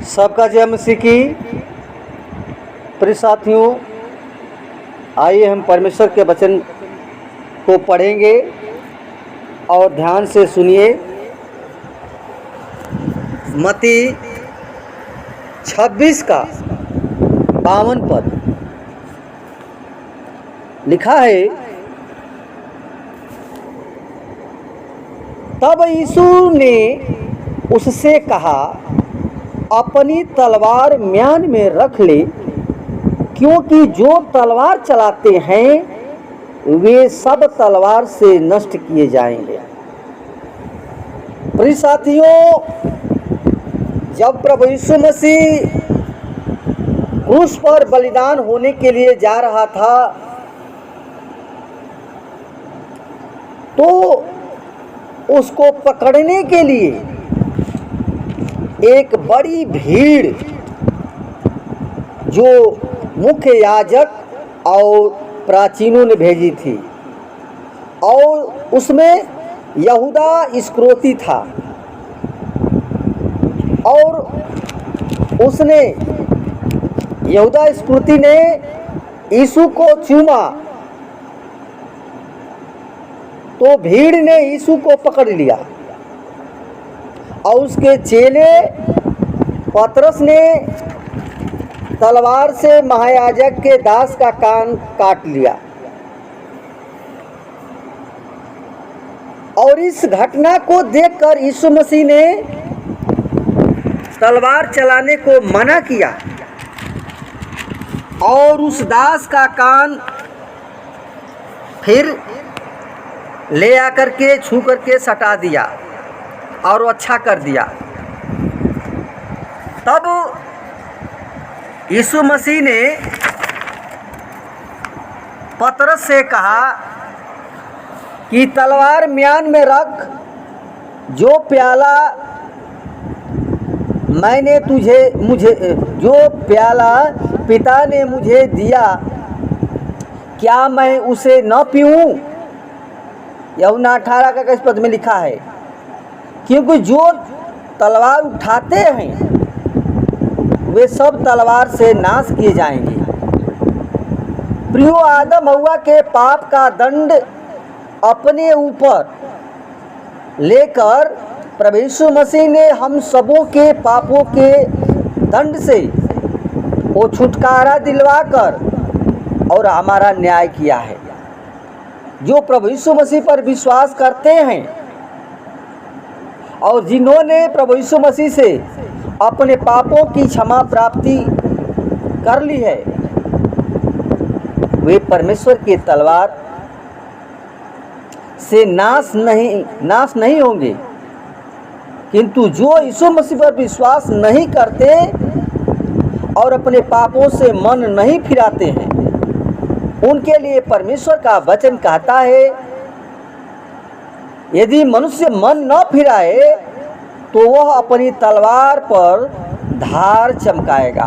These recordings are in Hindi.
सबका जय मसीह की। प्रिय साथियों, आइए हम परमेश्वर के वचन को पढ़ेंगे और ध्यान से सुनिए। मत्ती 26 का 52 पद लिखा है, तब यीशु ने उससे कहा, अपनी तलवार म्यान में रख ले, क्योंकि जो तलवार चलाते हैं वे सब तलवार से नष्ट किए जाएंगे। प्रिय साथियों, जब प्रभु यीशु मसीह क्रूस पर बलिदान होने के लिए जा रहा था तो उसको पकड़ने के लिए एक बड़ी भीड़ जो मुख्य याजक और प्राचीनों ने भेजी थी, और उसमें यहूदा इस्करियोती था, और उसने यहूदा इस्करियोती ने यीशु को चूमा तो भीड़ ने यीशु को पकड़ लिया और उसके चेले पतरस ने तलवार से महायाजक के दास का कान काट लिया। और इस घटना को देखकर यीशु मसीह ने तलवार चलाने को मना किया और उस दास का कान फिर ले आकर के छू करके सटा दिया और अच्छा कर दिया। तब यीशु मसीह ने पतरस से कहा कि तलवार म्यान में रख, जो प्याला जो प्याला पिता ने मुझे दिया, क्या मैं उसे न पीऊं? यूहन्ना 18 का 21 पद में लिखा है, क्योंकि जो तलवार उठाते हैं वे सब तलवार से नाश किए जाएंगे। प्रियो, आदम हव्वा के पाप का दंड अपने ऊपर लेकर प्रभु यीशु मसीह ने हम सबों के पापों के दंड से वो छुटकारा दिलवाकर और हमारा न्याय किया है। जो प्रभु यीशु मसीह पर विश्वास करते हैं और जिन्होंने प्रभु यीशु मसीह से अपने पापों की क्षमा प्राप्ति कर ली है, वे परमेश्वर की तलवार से नाश नहीं होंगे। किंतु जो यीशु मसीह पर विश्वास नहीं करते और अपने पापों से मन नहीं फिराते हैं, उनके लिए परमेश्वर का वचन कहता है, यदि मनुष्य मन न फिराए तो वह अपनी तलवार पर धार चमकाएगा।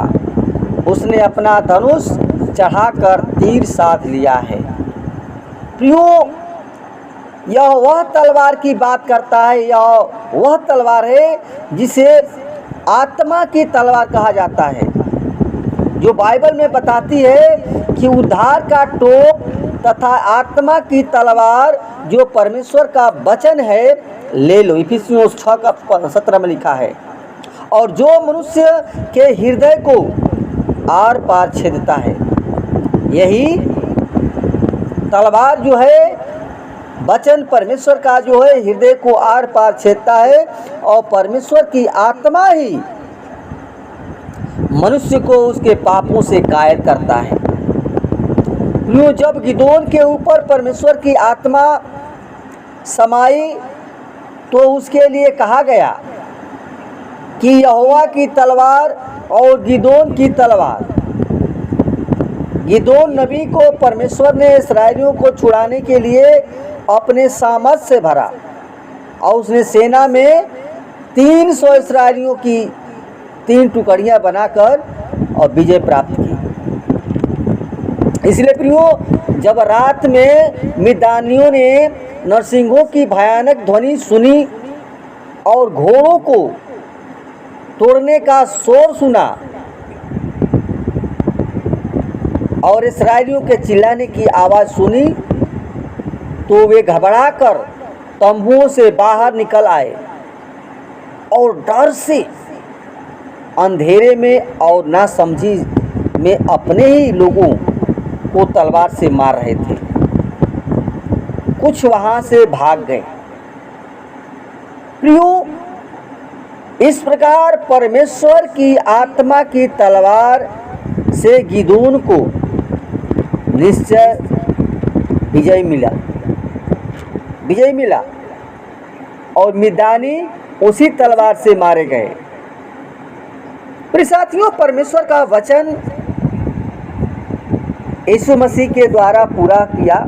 उसने अपना धनुष चढ़ाकर तीर साध लिया है। प्रियो, यह वह तलवार की बात करता है, यह वह तलवार है जिसे आत्मा की तलवार कहा जाता है, जो बाइबल में बताती है कि उद्धार का टोप तथा आत्मा की तलवार जो परमेश्वर का वचन है ले लो। इफिसियों 6 का 17 में लिखा है, और जो मनुष्य के हृदय को आर पार छेदता है। यही तलवार जो है वचन परमेश्वर का जो है हृदय को आर पार छेदता है, और परमेश्वर की आत्मा ही मनुष्य को उसके पापों से कायल करता है। जब गिदोन के ऊपर परमेश्वर की आत्मा समाई तो उसके लिए कहा गया कि यहोवा की तलवार और गिदोन की तलवार। गिदोन नबी को परमेश्वर ने इस्राएलियों को छुड़ाने के लिए अपने सामर्थ से भरा और उसने सेना में 300 इस्राएलियों की 3 टुकड़ियां बनाकर और विजय प्राप्त की। इसलिए प्रियो, जब रात में मिद्यानियों ने नरसिंहों की भयानक ध्वनि सुनी और घोड़ों को तोड़ने का शोर सुना और इस्राएलियों के चिल्लाने की आवाज़ सुनी तो वे घबराकर तंबुओं से बाहर निकल आए और डर से अंधेरे में और नासमझी में अपने ही लोगों को तलवार से मार रहे थे। कुछ वहां से भाग गए। प्रियो, इस प्रकार परमेश्वर की आत्मा की तलवार से गिदोन को निश्चय विजय मिला और मिद्यानी उसी तलवार से मारे गए। प्रिय साथियों, परमेश्वर का वचन यीशु मसीह के द्वारा पूरा किया।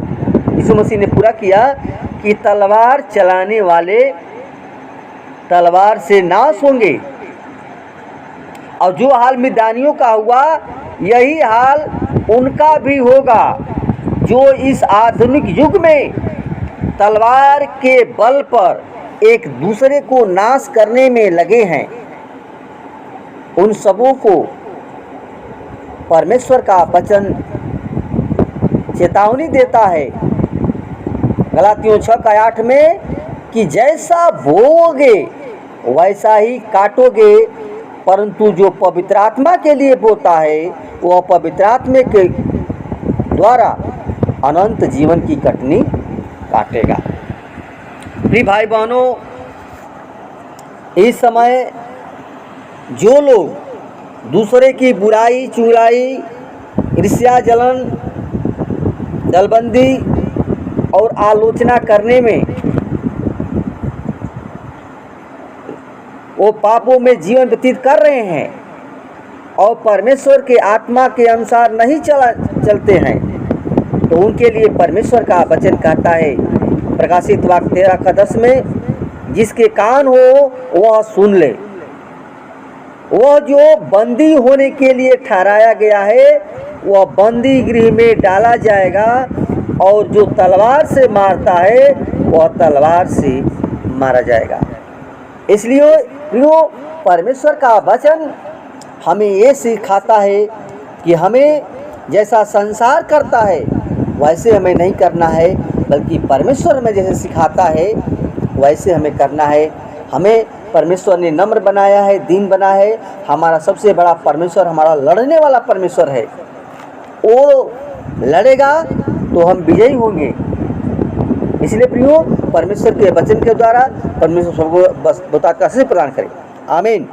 यीशु मसीह ने पूरा किया कि तलवार चलाने वाले तलवार से नाश होंगे। और जो हाल मिद्यानियों का हुआ, यही हाल उनका भी होगा जो इस आधुनिक युग में तलवार के बल पर एक दूसरे को नाश करने में लगे हैं। उन सबों को परमेश्वर का वचन चेतावनी देता है गलातियों 6:8 में कि जैसा बोओगे वैसा ही काटोगे, परंतु जो पवित्र आत्मा के लिए बोता है वह पवित्र आत्मा के द्वारा अनंत जीवन की कटनी काटेगा। प्रिय भाई बहनों, इस समय जो लोग दूसरे की बुराई, चुगलाई, ईर्ष्या, जलन, दलबंदी और आलोचना करने में, वो पापों में जीवन व्यतीत कर रहे हैं और परमेश्वर के आत्मा के अनुसार नहीं चलते हैं, तो उनके लिए परमेश्वर का वचन कहता है प्रकाशित वाक्य 13:10 में, जिसके कान हो वह सुन ले। वह जो बंदी होने के लिए ठहराया गया है वह बंदी गृह में डाला जाएगा, और जो तलवार से मारता है वह तलवार से मारा जाएगा। इसलिए प्रियो, परमेश्वर का वचन हमें ये सिखाता है कि हमें जैसा संसार करता है वैसे हमें नहीं करना है, बल्कि परमेश्वर हमें जैसे सिखाता है वैसे हमें करना है। हमें परमेश्वर ने नम्र बनाया है, दीन बनाया है। हमारा सबसे बड़ा परमेश्वर हमारा लड़ने वाला परमेश्वर है। वो लड़ेगा तो हम विजयी होंगे। इसलिए प्रियो, परमेश्वर के वचन के द्वारा परमेश्वर सबको बस बताकर प्रदान करें। आमीन।